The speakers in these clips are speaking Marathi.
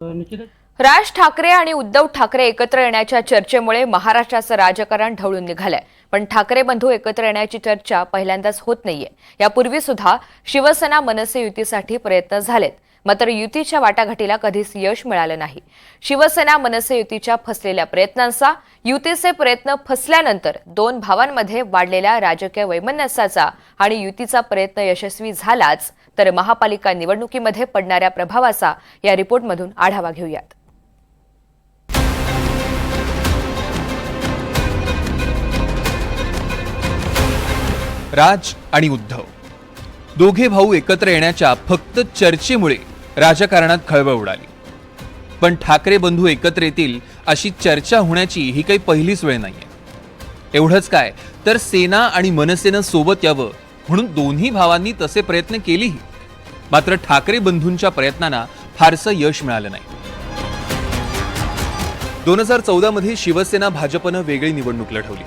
निश्चितच राज ठाकरे आणि उद्धव ठाकरे एकत्र येण्याच्या चर्चेमुळे महाराष्ट्राचं राजकारण ढवळून निघालंय. पण ठाकरे बंधू एकत्र येण्याची चर्चा पहिल्यांदाच होत नाहीये. यापूर्वी सुद्धा शिवसेना मनसे युतीसाठी प्रयत्न झालेत, मात्र युतीच्या वाटाघाटीला कधीच यश मिळालं नाही. शिवसेना मनसे युतीच्या फसलेल्या प्रयत्नांचा, युतीचे प्रयत्न फसल्यानंतर दोन भावांमध्ये वाढलेल्या राजकीय वैमनस्याचा आणि युतीचा प्रयत्न यशस्वी झालाच तर महापालिका निवडणुकीमध्ये पडणाऱ्या प्रभावाचा या रिपोर्टमधून आढावा घेऊयात. राज आणि उद्धव दोघे भाऊ एकत्र येण्याच्या फक्त चर्चेमुळे राजकारणात खळबळ उडाली. पण ठाकरे बंधू एकत्र येतील अशी चर्चा होण्याची ही काही पहिलीच वेळ नाहीये. एवढंच काय तर सेना आणि मनसेनं सोबत यावं म्हणून दोन्ही भावांनी तसे प्रयत्न केलेही, मात्र ठाकरे बंधूंच्या प्रयत्नांना फारसं यश मिळालं नाही. 2014 मध्ये शिवसेना भाजपनं वेगळी निवडणूक लढवली.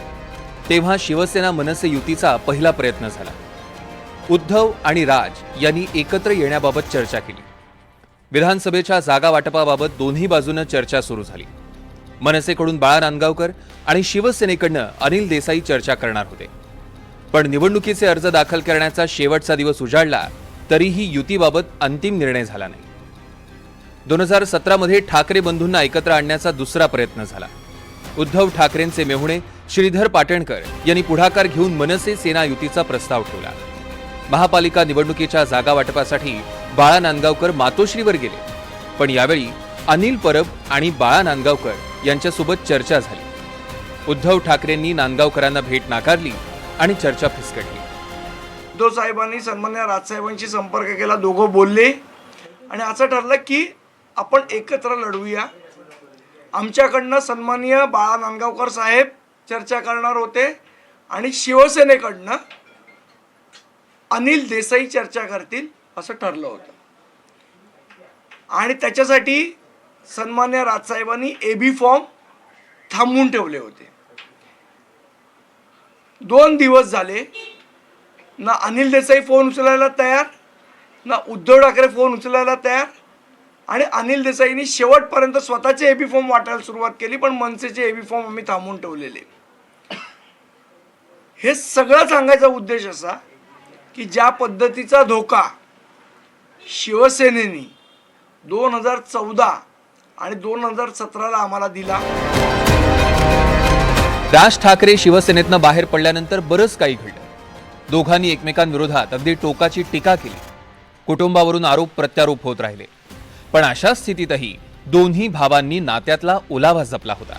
तेव्हा शिवसेना मनसे युतीचा पहिला प्रयत्न झाला. उद्धव आणि राज यांनी एकत्र येण्याबाबत चर्चा केली. विधानसभेच्या जागा वाटपाबाबत दोन्ही बाजूंना चर्चा सुरू झाली. मनसेकडून बाळा नांदगावकर आणि शिवसेनेकडनं अनिल देसाई चर्चा करणार होते. पण निवडणुकीचे अर्ज दाखल करण्याचा शेवटचा दिवस उजाडला तरीही युतीबाबत अंतिम निर्णय झाला नाही. 2017 मध्ये ठाकरे बंधूंना एकत्र आणण्याचा दुसरा प्रयत्न झाला. उद्धव ठाकरेंचे मेहुणे श्रीधर पाटणकर यांनी पुढाकार घेऊन मनसे सेना युतीचा प्रस्ताव ठेवला. महापालिका निवडणुकीच्या जागा वाटपासाठी बाळा नांदगावकर मातोश्रीवर गेले. पण यावेळी अनिल परब आणि बाळा नांदगावकर यांच्यासोबत चर्चा झाली. उद्धव ठाकरेंनी नांदगावकरांना भेट नाकारली आणि चर्चा फिसकटली. उद्धव साहेबांनी सन्मान्य राजसाहेबांशी संपर्क केला. दोघं बोलले आणि असं ठरलं की आपण एकत्र लढवूया. आमच्याकडनं सन्माननीय बाळा नांदगावकर साहेब चर्चा करणार होते आणि शिवसेनेकडनं अनिल देसाई चर्चा करतील असं ठरलं होतं. आणि त्याच्यासाठी सन्मान्य राजसाहेबांनी एबी फॉर्म थांबवून ठेवले होते. 2 दिवस झाले, ना अनिल देसाई फोन उचलायला तयार, ना उद्धव ठाकरे फोन उचलायला तयार. आणि अनिल देसाईंनी शेवटपर्यंत स्वतःचे एबी फॉर्म वाटायला सुरुवात केली, पण मनसेचे एबी फॉर्म आम्ही थांबवून ठेवलेले. हे सगळं सांगायचा उद्देश असा की ज्या पद्धतीचा धोका शिवसेनेने 2014 आणि 2017ला आम्हाला दिला. राज ठाकरे शिवसेनेतनं बाहेर पडल्यानंतर बरंच काही घडलं. दोघांनी एकमेकांविरोधात अगदी टोकाची टीका केली. कुटुंबावरून आरोप प्रत्यारोप होत राहिले. पण अशा स्थितीतही दोन्ही भावांनी नात्यातला ओलावा जपला होता.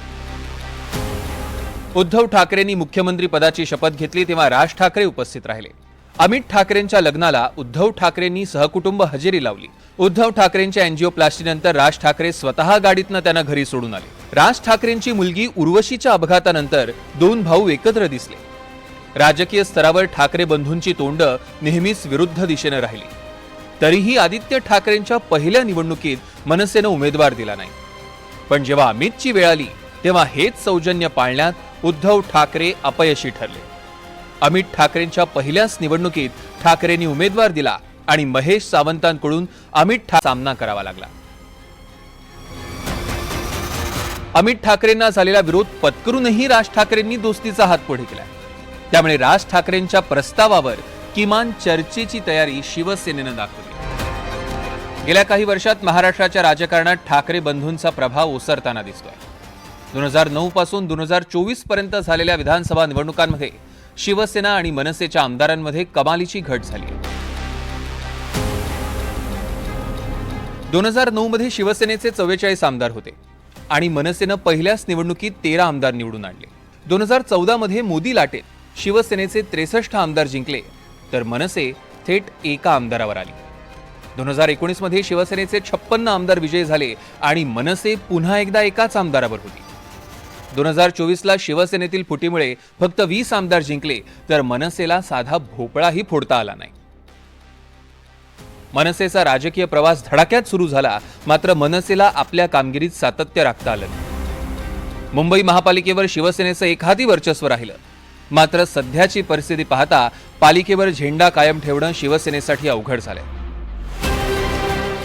उद्धव ठाकरेंनी मुख्यमंत्री पदाची शपथ घेतली तेव्हा राज ठाकरे उपस्थित राहिले. अमित ठाकरेंच्या लग्नाला उद्धव ठाकरेंनी सहकुटुंब हजेरी लावली. उद्धव ठाकरेंच्या अँजिओप्लास्टीनंतर राज ठाकरे स्वतः गाडीतनं त्यांना घरी सोडून आले. राज ठाकरेंची मुलगी उर्वशीच्या अपघातानंतर दोन भाऊ एकत्र दिसले. राजकीय स्तरावर ठाकरे बंधूंची तोंड नेहमीच विरुद्ध दिशेने राहिली. तरीही आदित्य ठाकरेंच्या पहिल्या निवडणुकीत मनसेनं उमेदवार दिला नाही. पण जेव्हा अमितची वेळ आली तेव्हा हेच सौजन्य पाळण्यात उद्धव ठाकरे अपयशी ठरले. अमित ठाकरेंच्या पहिल्याच निवडणुकीत ठाकरेंनी उमेदवार दिला आणि महेश सावंतांकडून अमित सामना करावा लागला. अमित ठाकरेंना झालेला विरोध पत्करूनही राज ठाकरेंनी दोस्तीचा हात पुढे केला. त्यामुळे राज ठाकरेंच्या प्रस्तावावर किमान चर्चेची तयारी शिवसेनेनं दाखवली. गेल्या काही वर्षात महाराष्ट्राच्या राजकारणात ठाकरे बंधूंचा प्रभाव ओसरताना दिसतोय. 2009 पासून 2024 पर्यंत झालेल्या विधानसभा निवडणुकांमध्ये शिवसेना आणि मनसेच्या आमदारांमध्ये कमालीची घट झाली. 2009 मध्ये शिवसेनेचे 44 आमदार होते आणि मनसेनं पहिल्याच निवडणुकीत 13 आमदार निवडून आणले. 2014 मध्ये मोदी लाटेत शिवसेनेचे 63 आमदार जिंकले तर मनसे थेट एका आमदारावर आली. 2019 मध्ये शिवसेनेचे 56 आमदार विजयी झाले आणि मनसे पुन्हा एकदा एकाच आमदारावर होती. 2024ला शिवसेनेतील फुटीमुळे फक्त 20 आमदार जिंकले तर मनसेला साधा भोपळाही फोडता आला नाही. मनसेचा राजकीय प्रवास धडाक्यात सुरू झाला, मात्र मनसेला आपल्या कामगिरीत सातत्य राखता आलं नाही. मुंबई महापालिकेवर शिवसेनेचं एकहाती वर्चस्व राहिलं, मात्र सध्याची परिस्थिती पाहता पालिकेवर झेंडा कायम ठेवणं शिवसेनेसाठी अवघड झालंय.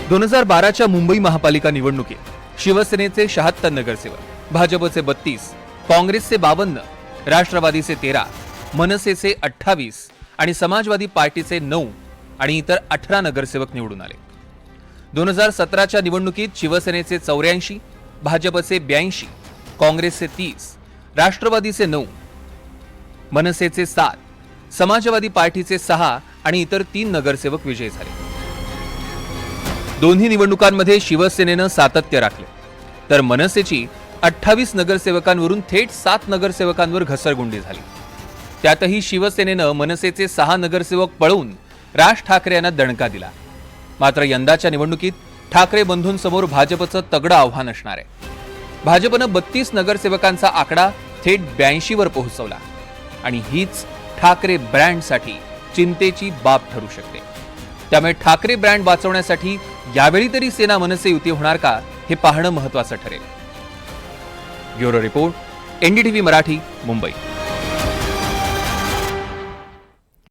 2012च्या मुंबई महापालिका निवडणुकीत शिवसेनेचे 76 नगरसेवक, भाजपचे 32, काँग्रेसचे 52, राष्ट्रवादीचे 13, मनसेचे 28 आणि समाजवादी पार्टीचे 9 आणि इतर 18 नगरसेवक निवडून आले. 2017च्या निवडणुकीत शिवसेनेचे 84, भाजपचे 82, काँग्रेसचे 30, राष्ट्रवादीचे 9, मनसेचे 7, समाजवादी पार्टीचे 6 आणि इतर 3 नगरसेवक विजयी झाले. दोन्ही निवडणुकांमध्ये शिवसेनेनं सातत्य राखले, तर मनसेची 28 नगरसेवकांवरून थेट 7 नगरसेवकांवर घसरगुंडी झाली. त्यातही शिवसेनेनं मनसेचे 6 नगरसेवक पळवून राज ठाकरे यांना दणका दिला. मात्र यंदाच्या निवडणुकीत ठाकरे बंधूंसमोर भाजपचं तगडं आव्हान असणार आहे. भाजपनं 32 नगरसेवकांचा आकडा थेट 82 वर पोहोचवला आणि हीच ठाकरे ब्रँडसाठी चिंतेची बाब ठरू शकते. त्यामुळे ठाकरे ब्रँड वाचवण्यासाठी यावेळी तरी सेना मनसे युती होणार का, हे पाहणं महत्त्वाचं ठरेल. Bureau report, NDTV Marathi, Mumbai.